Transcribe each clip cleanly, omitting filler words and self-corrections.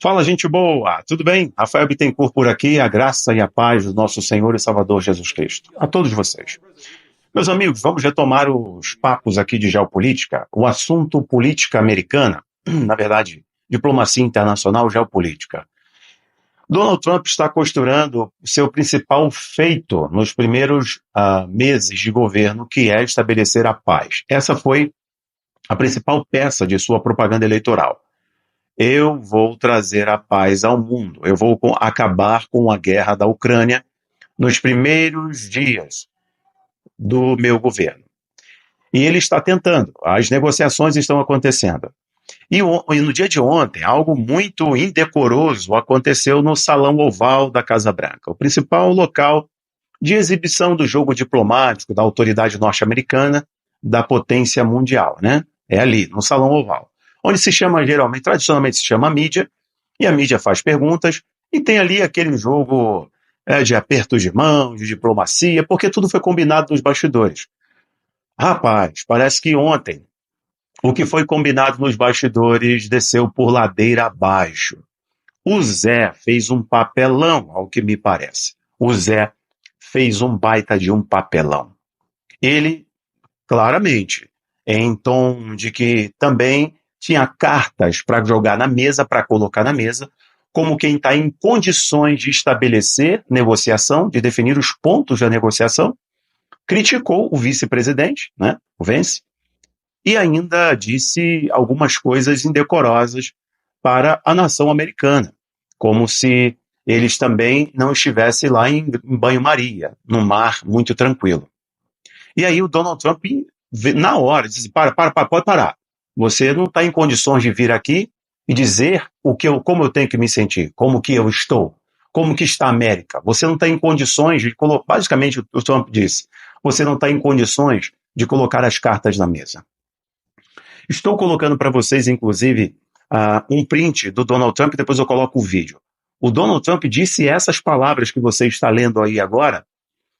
Fala, gente boa! Tudo bem? Rafael Bittencourt por aqui, a graça e a paz do nosso Senhor e Salvador Jesus Cristo. A todos vocês. Meus amigos, vamos retomar os papos aqui de geopolítica, o assunto política americana, na verdade, diplomacia internacional geopolítica. Donald Trump está costurando o seu principal feito nos primeiros meses de governo, que é estabelecer a paz. Essa foi a principal peça de sua propaganda eleitoral. Eu vou trazer a paz ao mundo. Eu vou acabar com a guerra da Ucrânia nos primeiros dias do meu governo. E ele está tentando. As negociações estão acontecendo. E no dia de ontem, algo muito indecoroso aconteceu no Salão Oval da Casa Branca, o principal local de exibição do jogo diplomático da autoridade norte-americana, da potência mundial, né? É ali, no Salão Oval, onde se chama geralmente, tradicionalmente se chama mídia, e a mídia faz perguntas, e tem ali aquele jogo de aperto de mão, de diplomacia, porque tudo foi combinado nos bastidores. Rapaz, parece que ontem o que foi combinado nos bastidores desceu por ladeira abaixo. O Zé fez um papelão, ao que me parece. O Zé fez um baita de um papelão. Ele, claramente, em tom de que também tinha cartas para jogar na mesa, para colocar na mesa, como quem está em condições de estabelecer negociação, de definir os pontos da negociação, criticou o vice-presidente, né, o Vance, e ainda disse algumas coisas indecorosas para a nação americana, como se eles também não estivessem lá em banho-maria, num mar muito tranquilo. E aí o Donald Trump, na hora, disse, pode parar. Você não está em condições de vir aqui e dizer como eu tenho que me sentir, como que eu estou, como que está a América. Você não está em condições de colocar, basicamente o Trump disse, você não está em condições de colocar as cartas na mesa. Estou colocando para vocês, inclusive, um print do Donald Trump, depois eu coloco o vídeo. O Donald Trump disse essas palavras que você está lendo aí agora,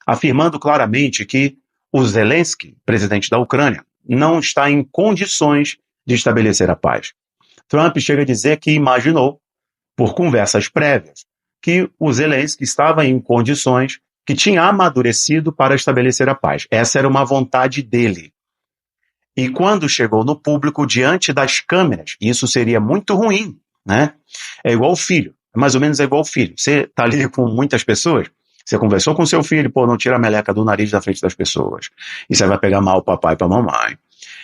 afirmando claramente que o Zelensky, presidente da Ucrânia, não está em condições de estabelecer a paz. Trump chega a dizer que imaginou, por conversas prévias, que o Zelensky estava em condições, que tinha amadurecido para estabelecer a paz. Essa era uma vontade dele. E quando chegou no público, diante das câmeras, isso seria muito ruim, né? É igual o filho, mais ou menos é igual o filho. Você está ali com muitas pessoas, você conversou com seu filho, não tira a meleca do nariz da frente das pessoas. E você vai pegar mal o papai para a mamãe.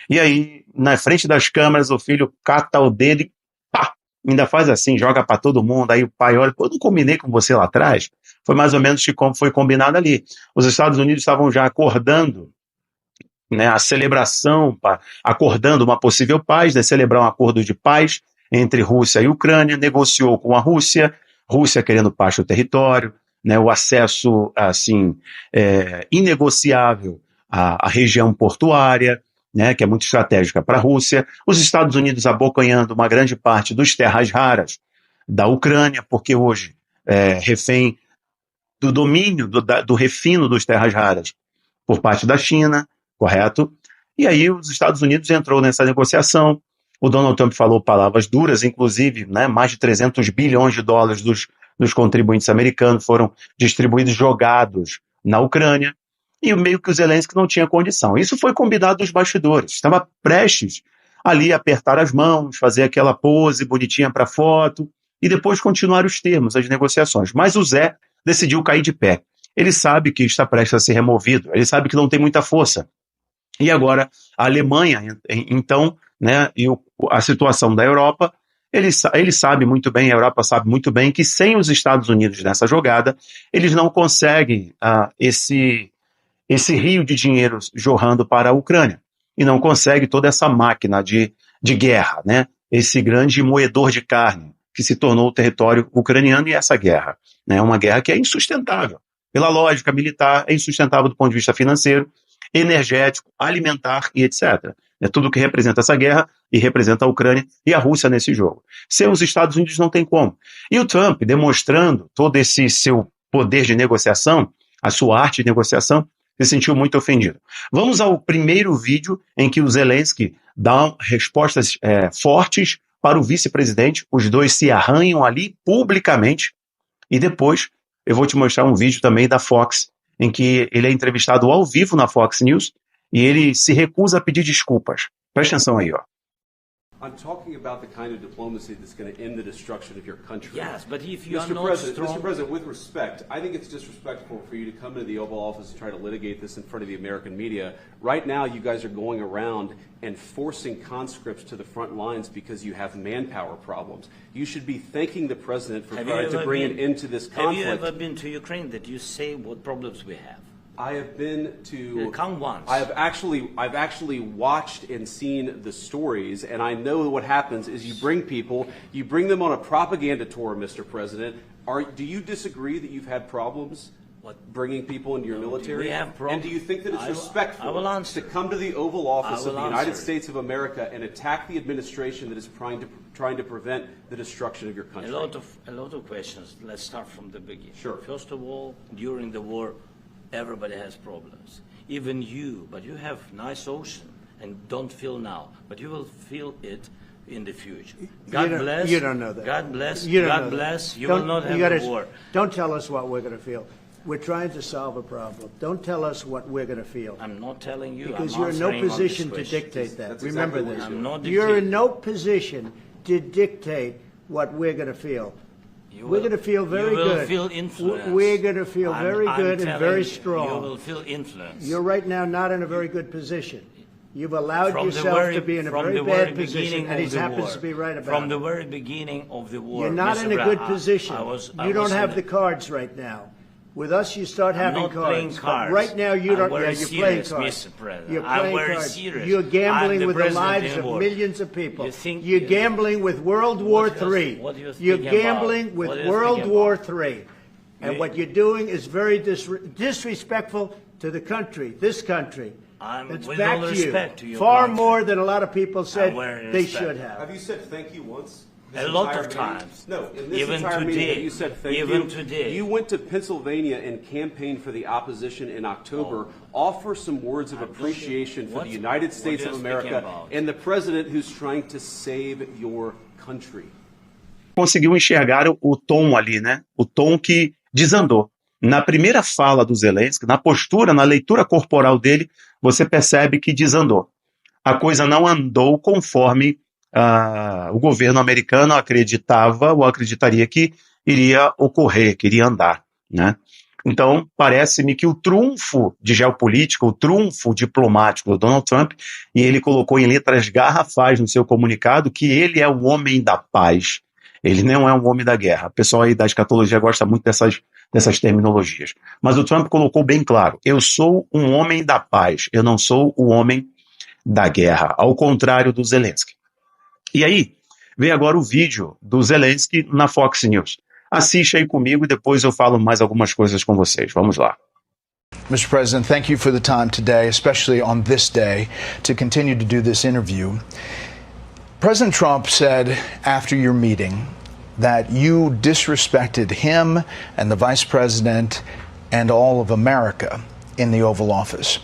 E aí, na frente das câmeras, o filho cata o dedo e pá, ainda faz assim, joga para todo mundo. Aí o pai olha, eu não combinei com você lá atrás? Foi mais ou menos como foi combinado ali. Os Estados Unidos estavam já acordando, né, a celebração, acordando uma possível paz, né, celebrar um acordo de paz entre Rússia e Ucrânia, negociou com a Rússia querendo paz do território, né, o acesso assim inegociável à região portuária, né, que é muito estratégica para a Rússia, os Estados Unidos abocanhando uma grande parte dos terras raras da Ucrânia, porque hoje refém do domínio, do refino dos terras raras por parte da China, correto? E aí os Estados Unidos entrou nessa negociação, o Donald Trump falou palavras duras, inclusive, né, mais de 300 bilhões de dólares dos contribuintes americanos foram distribuídos, jogados na Ucrânia, e meio que o Zelensky não tinha condição. Isso foi combinado nos bastidores, estava prestes ali a apertar as mãos, fazer aquela pose bonitinha para foto, e depois continuar os termos, as negociações. Mas o Zé decidiu cair de pé. Ele sabe que está prestes a ser removido, ele sabe que não tem muita força. E agora a Alemanha, então, né, e a situação da Europa, ele sabe muito bem, a Europa sabe muito bem que sem os Estados Unidos nessa jogada, eles não conseguem esse rio de dinheiro jorrando para a Ucrânia. E não consegue toda essa máquina de guerra, né, esse grande moedor de carne que se tornou o território ucraniano e essa guerra. Né, uma guerra que é insustentável. Pela lógica militar, é insustentável do ponto de vista financeiro, energético, alimentar e etc. É tudo que representa essa guerra e representa a Ucrânia e a Rússia nesse jogo. Sem os Estados Unidos não tem como. E o Trump, demonstrando todo esse seu poder de negociação, a sua arte de negociação, se sentiu muito ofendido. Vamos ao primeiro vídeo em que o Zelensky dá respostas fortes para o vice-presidente. Os dois se arranham ali publicamente. E depois eu vou te mostrar um vídeo também da Fox, em que ele é entrevistado ao vivo na Fox News e ele se recusa a pedir desculpas. Presta atenção aí, ó. I'm talking about the kind of diplomacy that's going to end the destruction of your country. Yes, but if you are Mr. not President, strong... Mr. President, with respect, I think it's disrespectful for you to come into the Oval Office and try to litigate this in front of the American media. Right now, you guys are going around and forcing conscripts to the front lines because you have manpower problems. You should be thanking the President for trying to bring an end to this conflict. Have you ever been to Ukraine that you say what problems we have? I have been to. Come once. I've actually watched and seen the stories, and I know what happens is you bring them on a propaganda tour, Mr. President. Do you disagree that you've had problems bringing people into your military? We have problems. And do you think that it's respectful to come to the Oval Office of the United States of America and attack the administration that is trying to prevent the destruction of your country? A lot of questions. Let's start from the beginning. Sure. First of all, during the war, everybody has problems, even you, but you have nice ocean and don't feel now, but you will feel it in the future. God bless. You don't know that. God bless. You don't God know bless. that. You will not have a war. Don't tell us what we're going to feel. We're trying to solve a problem. Don't tell us what we're going to feel. I'm not telling you. Because I'm you're in no answering on this position to question. dictate that. That's Remember exactly this. what I'm not You're in dictating. no position to dictate what we're going to feel. We're going to feel very you will good. Feel influence. We're going to feel very good and very strong. You will feel influence. You're right now not in a very good position. You've allowed From yourself to be in a very bad position, and he happens to be right about From it. the very beginning of the war. You're not Mr. in a Brown, good position. I You don't was have in the cards right now. With us, you start having not playing cards. cards. But right now, you I'm don't. very Yeah, you're playing serious, cards. Mr. President. You're I'm playing very cards. serious. You're I'm gambling the with the president lives in of war. millions of people. You think- You're gambling with World War III. What do you think You're about? gambling with What do you World think War about? III. And You- what you're doing is very disrespectful to the country, this country. It's with back all to respect to you. your Far country. more than a lot of people said very they respect. should have. Have you said thank you once? A lot of times. No, in this Even entire meeting, today. have you said thank Even you. today. You went to Pennsylvania and campaigned for the opposition in October. Offer some words of appreciation for the United States what of are you speaking America about? and the president who's trying to save your country. Conseguiu enxergar o tom ali, né? O tom que desandou. Na primeira fala do Zelensky, na postura, na leitura corporal dele, você percebe que desandou. A coisa não andou conforme o governo americano acreditava ou acreditaria que iria ocorrer, que iria andar, né? Então, parece-me que o trunfo de geopolítica, o trunfo diplomático do Donald Trump, e ele colocou em letras garrafais no seu comunicado que ele é o homem da paz. Ele não é um homem da guerra. O pessoal aí da escatologia gosta muito dessas terminologias. Mas o Trump colocou bem claro, eu sou um homem da paz, eu não sou o homem da guerra, ao contrário do Zelensky. E aí, vem agora o vídeo do Zelensky na Fox News. Assiste aí comigo e depois eu falo mais algumas coisas com vocês. Vamos lá. Mr. President, thank you for the time today, especially on this day, to continue to do this interview. President Trump said after your meeting that you disrespected him and the Vice President and all of America in the Oval Office.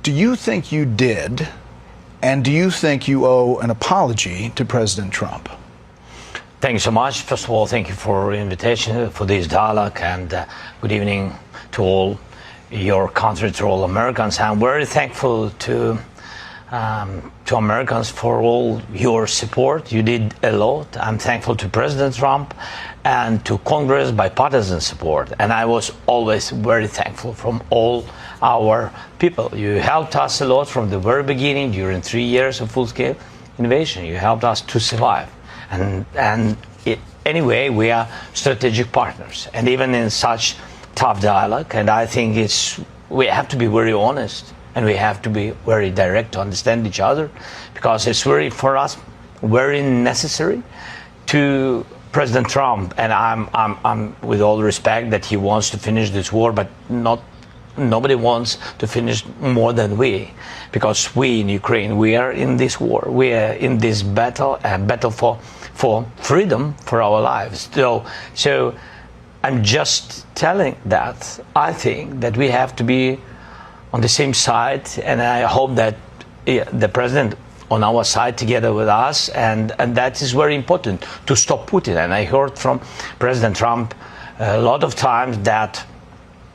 Do you think you did, and do you think you owe an apology to President Trump? Thank you so much. First of all, thank you for your invitation for this dialogue, and good evening to all your country, to all Americans. I'm very thankful to Americans for all your support. You did a lot. I'm thankful to President Trump and to Congress bipartisan support. And I was always very thankful from all our people. You helped us a lot from the very beginning during 3 years of full-scale innovation. You helped us to survive. Anyway, we are strategic partners. And even in such tough dialogue, and I think we have to be very honest. And we have to be very direct to understand each other, because it's very, for us, very necessary to President Trump. And I'm with all respect that he wants to finish this war, but nobody wants to finish more than we, because we in Ukraine, we are in this war, we are in this battle, a battle for freedom, for our lives. So I'm just telling that I think that we have to be on the same side, and I hope that the president on our side together with us, and that is very important to stop Putin. And I heard from President Trump a lot of times that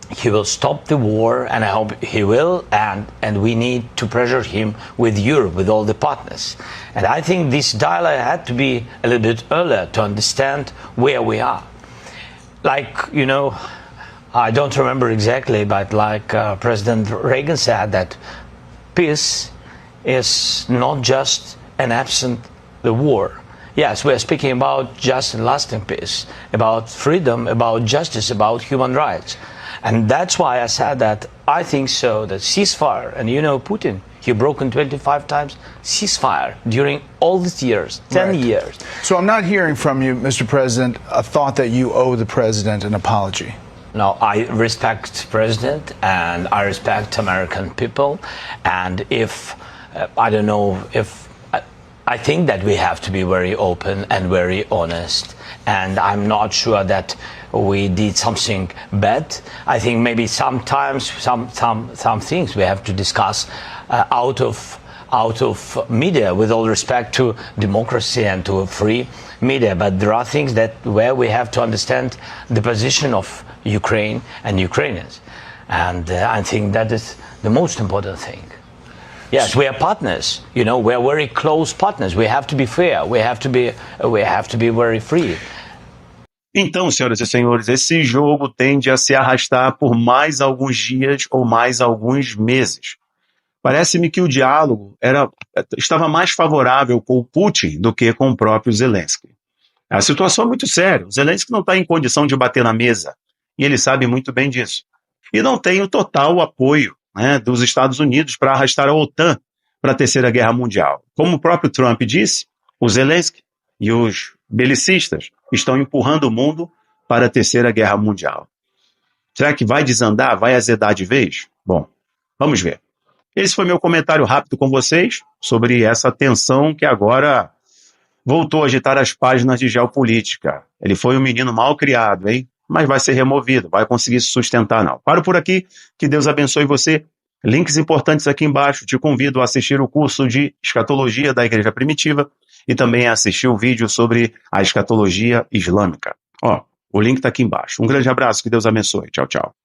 he will stop the war, and I hope he will, and we need to pressure him with Europe, with all the partners. And I think this dialogue had to be a little bit earlier to understand where we are. Like, you know, I don't remember exactly, but like President Reagan said, that peace is not just an absent the war. Yes, we are speaking about just and lasting peace, about freedom, about justice, about human rights. And that's why I said that I think so, that ceasefire, and you know Putin, he broken 25 times ceasefire during all these years, 10 years. So I'm not hearing from you, Mr. President, a thought that you owe the president an apology. No, I respect President and I respect American people. And if, I don't know, if I think that we have to be very open and very honest. And I'm not sure that we did something bad. I think maybe sometimes some things we have to discuss out of media, with all respect to democracy and to a free media. But there are things that where we have to understand the position of Ukraine and Ukrainians, and I think that is the most important thing. Yes, we are partners. You know, we are very close partners. We have to be fair. We have to be very free. Então, senhoras e senhores, esse jogo tende a se arrastar por mais alguns dias ou mais alguns meses. Parece-me que o diálogo estava mais favorável com o Putin do que com o próprio Zelensky. A situação é muito séria. O Zelensky não está em condição de bater na mesa, e ele sabe muito bem disso. E não tem o total apoio, né, dos Estados Unidos para arrastar a OTAN para a Terceira Guerra Mundial. Como o próprio Trump disse, o Zelensky e os belicistas estão empurrando o mundo para a Terceira Guerra Mundial. Será que vai desandar, vai azedar de vez? Bom, vamos ver. Esse foi meu comentário rápido com vocês sobre essa tensão que agora voltou a agitar as páginas de geopolítica. Ele foi um menino mal criado, hein? Mas vai ser removido, vai conseguir se sustentar não. Paro por aqui, que Deus abençoe você. Links importantes aqui embaixo. Te convido a assistir o curso de Escatologia da Igreja Primitiva e também a assistir o vídeo sobre a escatologia islâmica. Ó, o link está aqui embaixo. Um grande abraço, que Deus abençoe. Tchau, tchau.